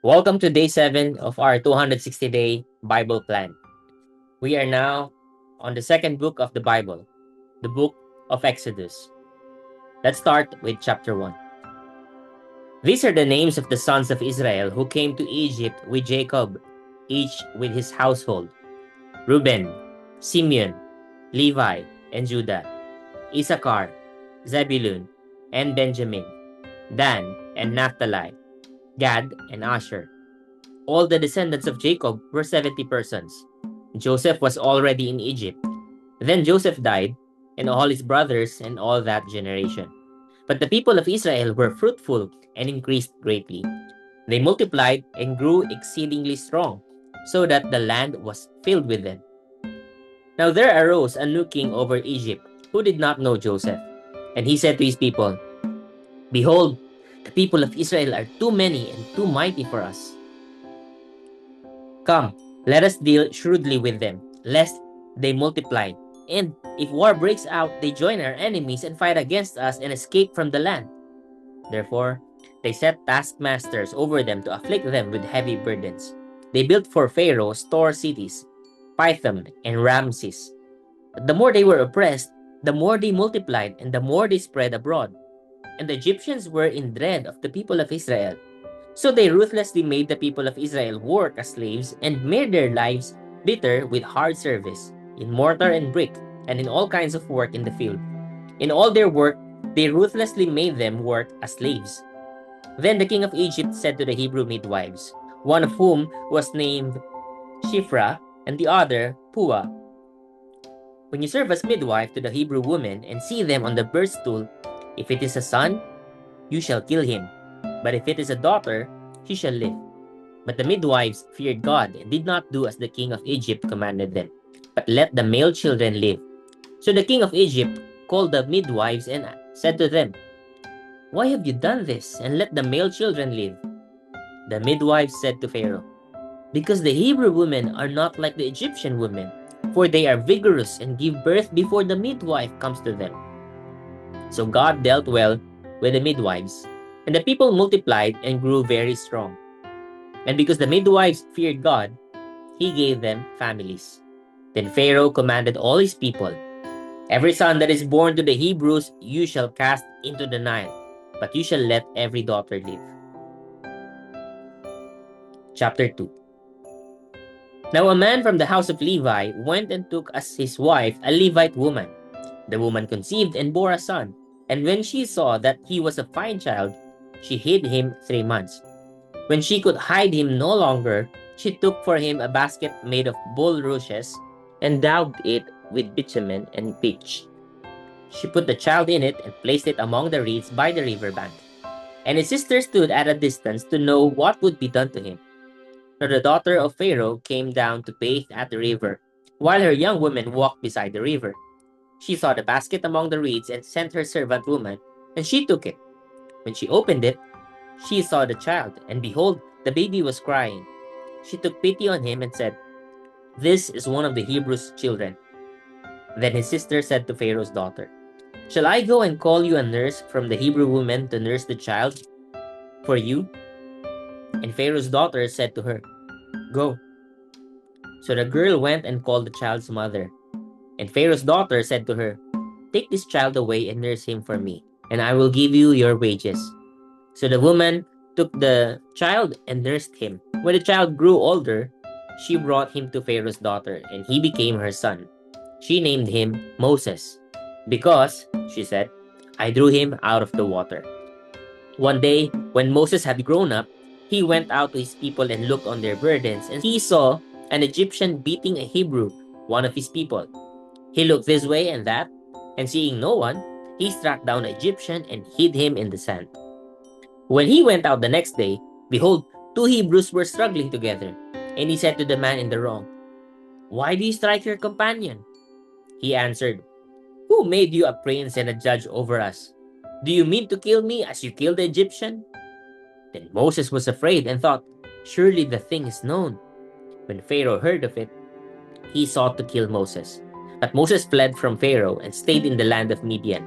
Welcome to day 7 of our 260-day Bible plan. We are now on the second book of the Bible, the book of Exodus. Let's start with chapter 1. These are the names of the sons of Israel who came to Egypt with Jacob, each with his household: Reuben, Simeon, Levi, and Judah; Issachar, Zebulun, and Benjamin; Dan and Naphtali; Gad and Asher. All the descendants of Jacob were 70 persons. Joseph was already in Egypt. Then Joseph died, and all his brothers and all that generation. But the people of Israel were fruitful and increased greatly. They multiplied and grew exceedingly strong, so that the land was filled with them. Now there arose a new king over Egypt, who did not know Joseph. And he said to his people, "Behold, the people of Israel are too many and too mighty for us. Come, let us deal shrewdly with them, lest they multiply. And if war breaks out, they join our enemies and fight against us and escape from the land." Therefore, they set taskmasters over them to afflict them with heavy burdens. They built for Pharaoh store cities, Pithom and Ramses. But the more they were oppressed, the more they multiplied and the more they spread abroad. And the Egyptians were in dread of the people of Israel. So they ruthlessly made the people of Israel work as slaves and made their lives bitter with hard service, in mortar and brick, and in all kinds of work in the field. In all their work, they ruthlessly made them work as slaves. Then the king of Egypt said to the Hebrew midwives, one of whom was named Shiphrah and the other Puah, "When you serve as midwife to the Hebrew woman and see them on the birth stool, if it is a son, you shall kill him. But if it is a daughter, she shall live." But the midwives feared God and did not do as the king of Egypt commanded them, but let the male children live. So the king of Egypt called the midwives and said to them, "Why have you done this and let the male children live?" The midwives said to Pharaoh, "Because the Hebrew women are not like the Egyptian women, for they are vigorous and give birth before the midwife comes to them." So God dealt well with the midwives, and the people multiplied and grew very strong. And because the midwives feared God, he gave them families. Then Pharaoh commanded all his people, "Every son that is born to the Hebrews you shall cast into the Nile, but you shall let every daughter live." Chapter 2. Now a man from the house of Levi went and took as his wife a Levite woman. The woman conceived and bore a son, and when she saw that he was a fine child, she hid him 3 months. When she could hide him no longer, she took for him a basket made of bulrushes and daubed it with bitumen and pitch. She put the child in it and placed it among the reeds by the river bank. And his sister stood at a distance to know what would be done to him. Now the daughter of Pharaoh came down to bathe at the river, while her young women walked beside the river. She saw the basket among the reeds and sent her servant woman, and she took it. When she opened it, she saw the child, and behold, the baby was crying. She took pity on him and said, "This is one of the Hebrews' children." Then his sister said to Pharaoh's daughter, "Shall I go and call you a nurse from the Hebrew women to nurse the child for you?" And Pharaoh's daughter said to her, "Go." So the girl went and called the child's mother. And Pharaoh's daughter said to her, "Take this child away and nurse him for me, and I will give you your wages." So the woman took the child and nursed him. When the child grew older, she brought him to Pharaoh's daughter, and he became her son. She named him Moses, because, she said, "I drew him out of the water." One day, when Moses had grown up, he went out to his people and looked on their burdens, and he saw an Egyptian beating a Hebrew, one of his people. He looked this way and that, and seeing no one, he struck down the Egyptian and hid him in the sand. When he went out the next day, behold, two Hebrews were struggling together. And he said to the man in the wrong, "Why do you strike your companion?" He answered, "Who made you a prince and a judge over us? Do you mean to kill me as you killed the Egyptian?" Then Moses was afraid and thought, "Surely the thing is known." When Pharaoh heard of it, he sought to kill Moses. But Moses fled from Pharaoh and stayed in the land of Midian,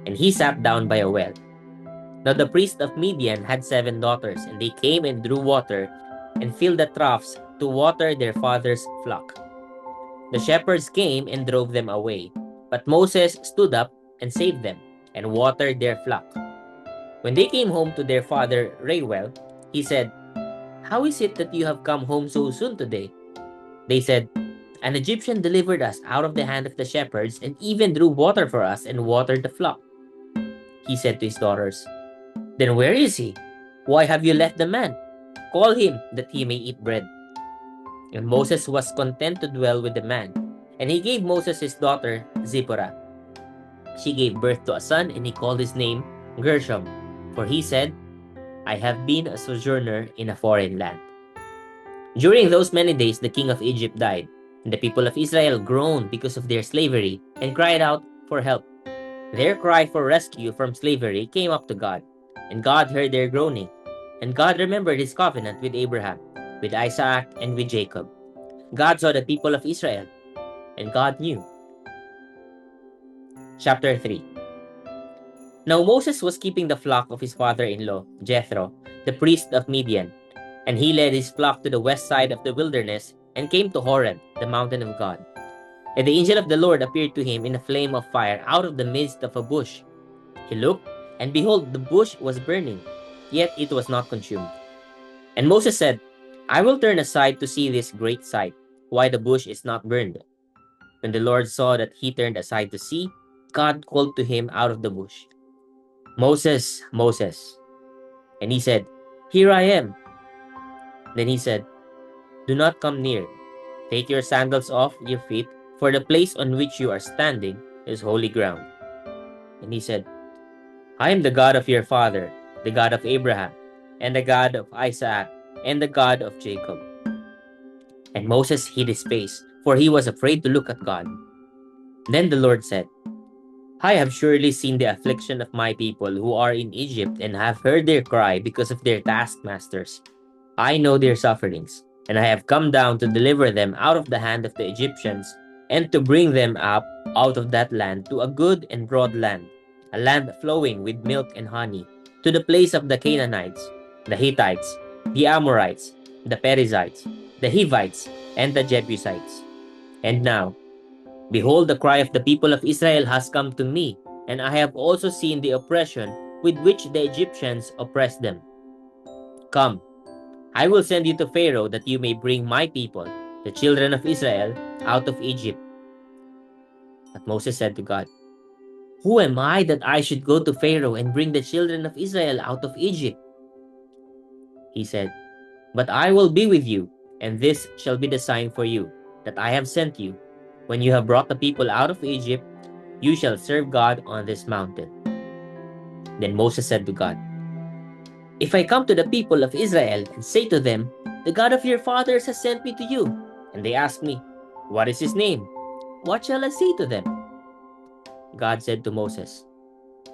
and he sat down by a well. Now the priest of Midian had 7 daughters, and they came and drew water and filled the troughs to water their father's flock. The shepherds came and drove them away, but Moses stood up and saved them and watered their flock. When they came home to their father Reuel, he said, "How is it that you have come home so soon today?" They said, "An Egyptian delivered us out of the hand of the shepherds and even drew water for us and watered the flock." He said to his daughters, "Then where is he? Why have you left the man? Call him that he may eat bread." And Moses was content to dwell with the man, and he gave Moses his daughter Zipporah. She gave birth to a son, and he called his name Gershom, for he said, "I have been a sojourner in a foreign land." During those many days, the king of Egypt died, and the people of Israel groaned because of their slavery and cried out for help. Their cry for rescue from slavery came up to God, and God heard their groaning. And God remembered his covenant with Abraham, with Isaac, and with Jacob. God saw the people of Israel, and God knew. Chapter 3. Now Moses was keeping the flock of his father-in-law, Jethro, the priest of Midian, and he led his flock to the west side of the wilderness and came to Horeb, the mountain of God. And the angel of the Lord appeared to him in a flame of fire out of the midst of a bush. He looked, and behold, the bush was burning, yet it was not consumed. And Moses said, "I will turn aside to see this great sight, why the bush is not burned." When the Lord saw that he turned aside to see, God called to him out of the bush, "Moses, Moses." And he said, "Here I am." Then he said, "Do not come near. Take your sandals off your feet, for the place on which you are standing is holy ground." And he said, "I am the God of your father, the God of Abraham, and the God of Isaac, and the God of Jacob." And Moses hid his face, for he was afraid to look at God. Then the Lord said, "I have surely seen the affliction of my people who are in Egypt, and have heard their cry because of their taskmasters. I know their sufferings, and I have come down to deliver them out of the hand of the Egyptians, and to bring them up out of that land to a good and broad land, a land flowing with milk and honey, to the place of the Canaanites, the Hittites, the Amorites, the Perizzites, the Hivites, and the Jebusites. And now, behold, the cry of the people of Israel has come to me, and I have also seen the oppression with which the Egyptians oppress them. Come, I will send you to Pharaoh, that you may bring my people, the children of Israel, out of Egypt." But Moses said to God, "Who am I that I should go to Pharaoh and bring the children of Israel out of Egypt?" He said, "But I will be with you, and this shall be the sign for you, that I have sent you. When you have brought the people out of Egypt, you shall serve God on this mountain." Then Moses said to God, "If I come to the people of Israel and say to them, 'The God of your fathers has sent me to you,' and they ask me, 'What is his name?' what shall I say to them?" God said to Moses,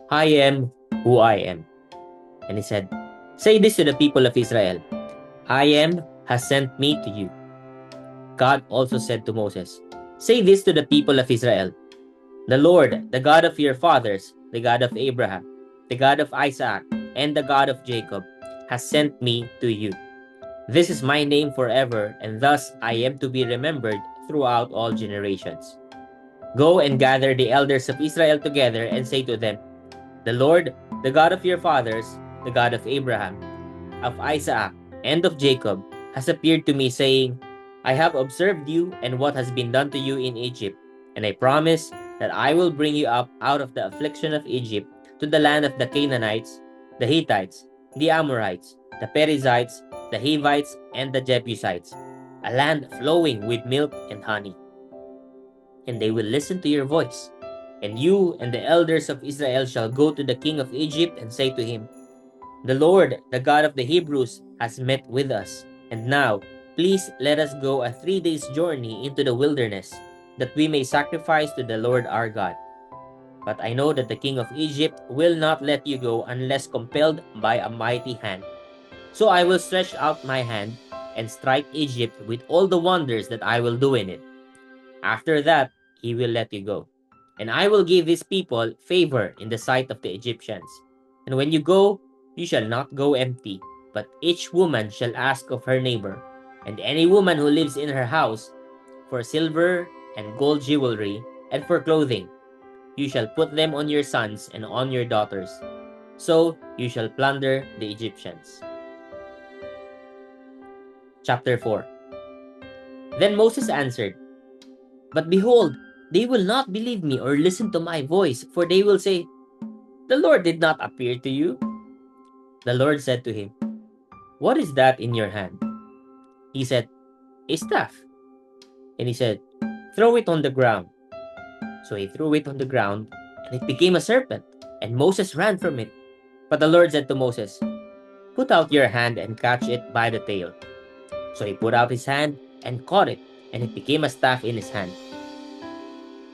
"I am who I am." And he said, "Say this to the people of Israel, 'I am has sent me to you.'" God also said to Moses, "Say this to the people of Israel, 'The Lord, the God of your fathers, the God of Abraham, the God of Isaac, and the God of Jacob, has sent me to you.' This is my name forever, and thus I am to be remembered throughout all generations. Go and gather the elders of Israel together and say to them, 'The Lord, the God of your fathers, the God of Abraham, of Isaac, and of Jacob, has appeared to me, saying, I have observed you and what has been done to you in Egypt, and I promise that I will bring you up out of the affliction of Egypt to the land of the Canaanites, the Hittites, the Amorites, the Perizzites, the Hivites, and the Jebusites, a land flowing with milk and honey. And they will listen to your voice. And you and the elders of Israel shall go to the king of Egypt and say to him, The Lord, the God of the Hebrews, has met with us. And now, please let us go a 3 days' journey into the wilderness, that we may sacrifice to the Lord our God. But I know that the king of Egypt will not let you go unless compelled by a mighty hand. So I will stretch out my hand and strike Egypt with all the wonders that I will do in it. After that, he will let you go. And I will give this people favor in the sight of the Egyptians. And when you go, you shall not go empty, but each woman shall ask of her neighbor, and any woman who lives in her house, for silver and gold jewelry, and for clothing. You shall put them on your sons and on your daughters. So you shall plunder the Egyptians. Chapter 4. Then Moses answered, But behold, they will not believe me or listen to my voice, for they will say, The Lord did not appear to you. The Lord said to him, What is that in your hand? He said, A staff. And he said, Throw it on the ground. So he threw it on the ground, and it became a serpent, and Moses ran from it. But the Lord said to Moses, Put out your hand and catch it by the tail. So he put out his hand and caught it, and it became a staff in his hand,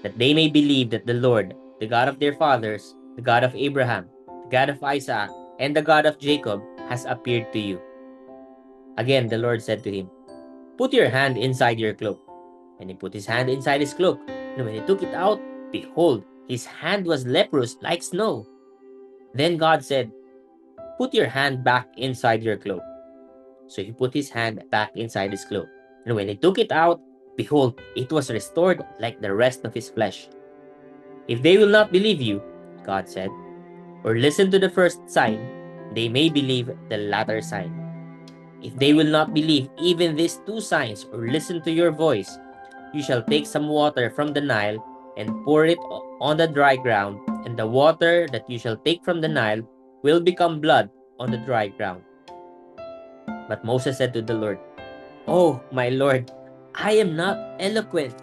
that they may believe that the Lord, the God of their fathers, the God of Abraham, the God of Isaac, and the God of Jacob, has appeared to you. Again the Lord said to him, Put your hand inside your cloak. And he put his hand inside his cloak, and when he took it out, behold, his hand was leprous like snow. Then God said, Put your hand back inside your cloak. So he put his hand back inside his cloak, and when he took it out, behold, it was restored like the rest of his flesh. If they will not believe you, God said, or listen to the first sign, they may believe the latter sign. If they will not believe even these two signs or listen to your voice, you shall take some water from the Nile and pour it on the dry ground, and the water that you shall take from the Nile will become blood on the dry ground. But Moses said to the Lord, Oh, my Lord, I am not eloquent,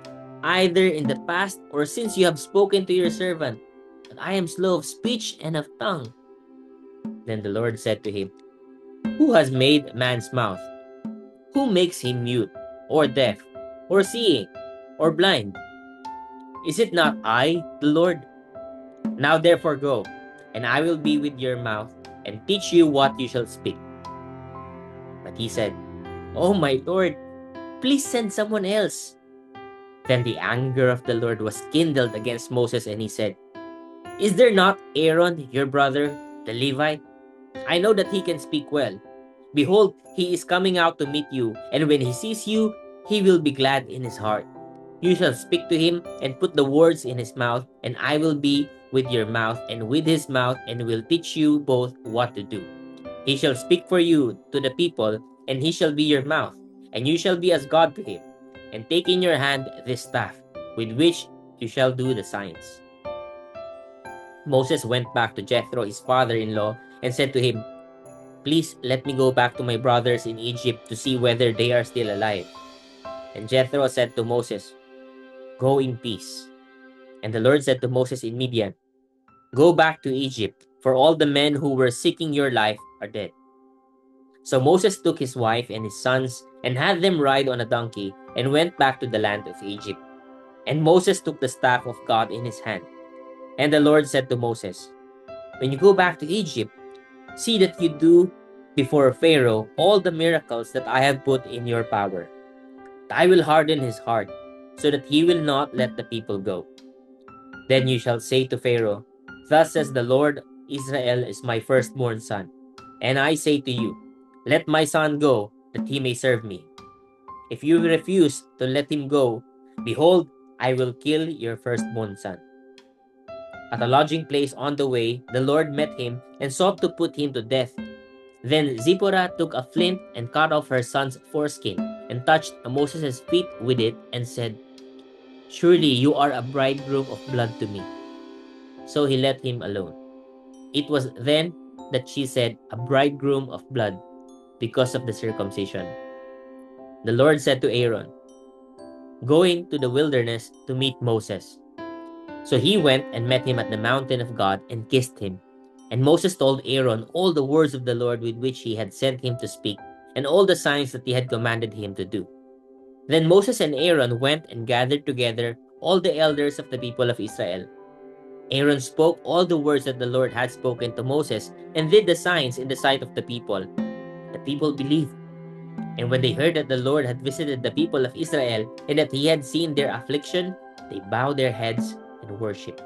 either in the past or since you have spoken to your servant, but I am slow of speech and of tongue. Then the Lord said to him, Who has made man's mouth? Who makes him mute, or deaf, or seeing, or blind? Is it not I, the Lord? Now therefore go, and I will be with your mouth, and teach you what you shall speak. But he said, Oh, my Lord, please send someone else. Then the anger of the Lord was kindled against Moses, and he said, Is there not Aaron, your brother, the Levite? I know that he can speak well. Behold, he is coming out to meet you, and when he sees you, he will be glad in his heart. You shall speak to him and put the words in his mouth, and I will be with your mouth and with his mouth, and will teach you both what to do. He shall speak for you to the people, and he shall be your mouth, and you shall be as God to him. And take in your hand this staff, with which you shall do the signs. Moses went back to Jethro, his father-in-law, and said to him, Please let me go back to my brothers in Egypt to see whether they are still alive. And Jethro said to Moses, Go in peace. And the Lord said to Moses in Midian, Go back to Egypt, for all the men who were seeking your life are dead. So Moses took his wife and his sons and had them ride on a donkey and went back to the land of Egypt. And Moses took the staff of God in his hand. And the Lord said to Moses, When you go back to Egypt, see that you do before Pharaoh all the miracles that I have put in your power. I will harden his heart, so that he will not let the people go. Then you shall say to Pharaoh, Thus says the Lord, Israel is my firstborn son. And I say to you, Let my son go, that he may serve me. If you refuse to let him go, behold, I will kill your firstborn son. At a lodging place on the way, the Lord met him and sought to put him to death. Then Zipporah took a flint and cut off her son's foreskin and touched Moses' feet with it and said, Surely you are a bridegroom of blood to me. So he let him alone. It was then that she said, A bridegroom of blood, because of the circumcision. The Lord said to Aaron, Go into the wilderness to meet Moses. So he went and met him at the mountain of God and kissed him. And Moses told Aaron all the words of the Lord with which he had sent him to speak, and all the signs that he had commanded him to do. Then Moses and Aaron went and gathered together all the elders of the people of Israel. Aaron spoke all the words that the Lord had spoken to Moses and did the signs in the sight of the people. The people believed. And when they heard that the Lord had visited the people of Israel and that he had seen their affliction, they bowed their heads and worshipped.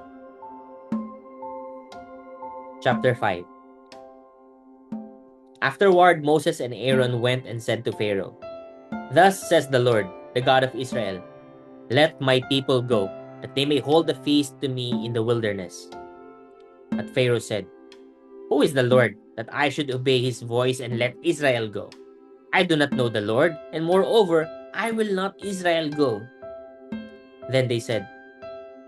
Chapter 5. Afterward, Moses and Aaron went and said to Pharaoh, "Thus says the Lord, the God of Israel, let my people go, that they may hold a feast to me in the wilderness." But Pharaoh said, "Who is the Lord, that I should obey his voice and let Israel go? I do not know the Lord, and moreover, I will not Israel go." Then they said,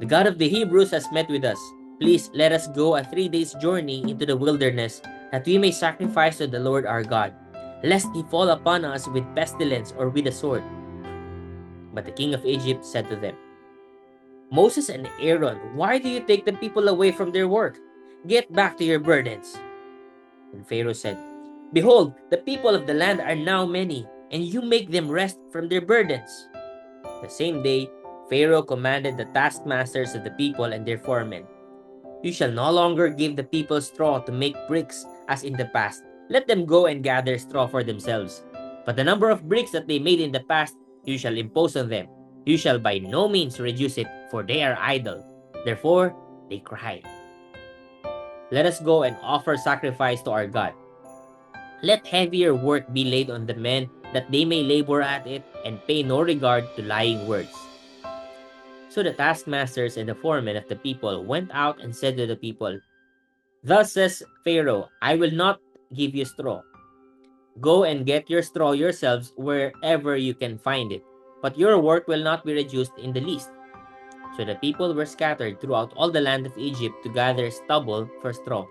"The God of the Hebrews has met with us. Please let us go a 3 days' journey into the wilderness, that we may sacrifice to the Lord our God, lest he fall upon us with pestilence or with a sword." But the king of Egypt said to them, "Moses and Aaron, why do you take the people away from their work? Get back to your burdens." And Pharaoh said, "Behold, the people of the land are now many, and you make them rest from their burdens." The same day, Pharaoh commanded the taskmasters of the people and their foremen, "You shall no longer give the people straw to make bricks as in the past. Let them go and gather straw for themselves. But the number of bricks that they made in the past, you shall impose on them. You shall by no means reduce it, for they are idle. Therefore, they cry, 'Let us go and offer sacrifice to our God.' Let heavier work be laid on the men, that they may labor at it and pay no regard to lying words." So the taskmasters and the foremen of the people went out and said to the people, "Thus says Pharaoh, I will not give you straw. Go and get your straw yourselves wherever you can find it, but your work will not be reduced in the least." So the people were scattered throughout all the land of Egypt to gather stubble for straw.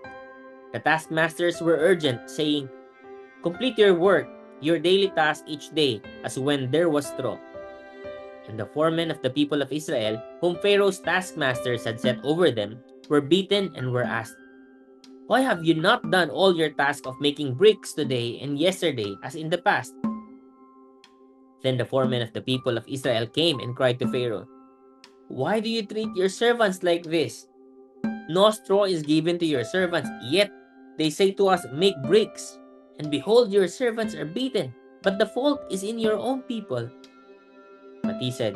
The taskmasters were urgent, saying, "Complete your work, your daily task each day, as when there was straw." And the foremen of the people of Israel, whom Pharaoh's taskmasters had set over them, were beaten and were asked, "Why have you not done all your task of making bricks today and yesterday, as in the past?" Then the foremen of the people of Israel came and cried to Pharaoh, "Why do you treat your servants like this? No straw is given to your servants, yet they say to us, 'Make bricks.' And behold, your servants are beaten, but the fault is in your own people." But he said,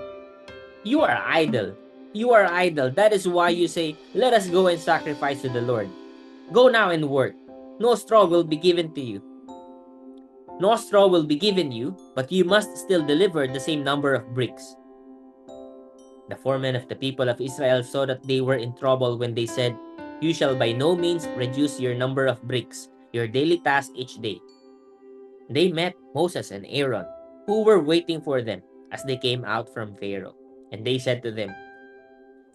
"You are idle. You are idle. That is why you say, 'Let us go and sacrifice to the Lord.' Go now and work. No straw will be given to you. No straw will be given you, but you must still deliver the same number of bricks." The foremen of the people of Israel saw that they were in trouble when they said, "You shall by no means reduce your number of bricks, your daily task each day." They met Moses and Aaron, who were waiting for them as they came out from Pharaoh. And they said to them,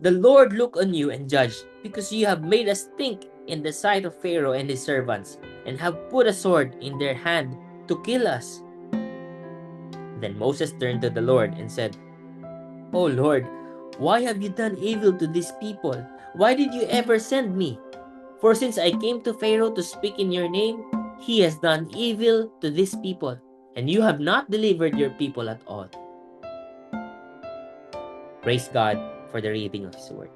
"The Lord look on you and judge, because you have made us think in the sight of Pharaoh and his servants, and have put a sword in their hand to kill us." Then Moses turned to the Lord and said, "O Lord, why have you done evil to these people? Why did you ever send me? For since I came to Pharaoh to speak in your name, he has done evil to these people, and you have not delivered your people at all." Praise God for the reading of his word.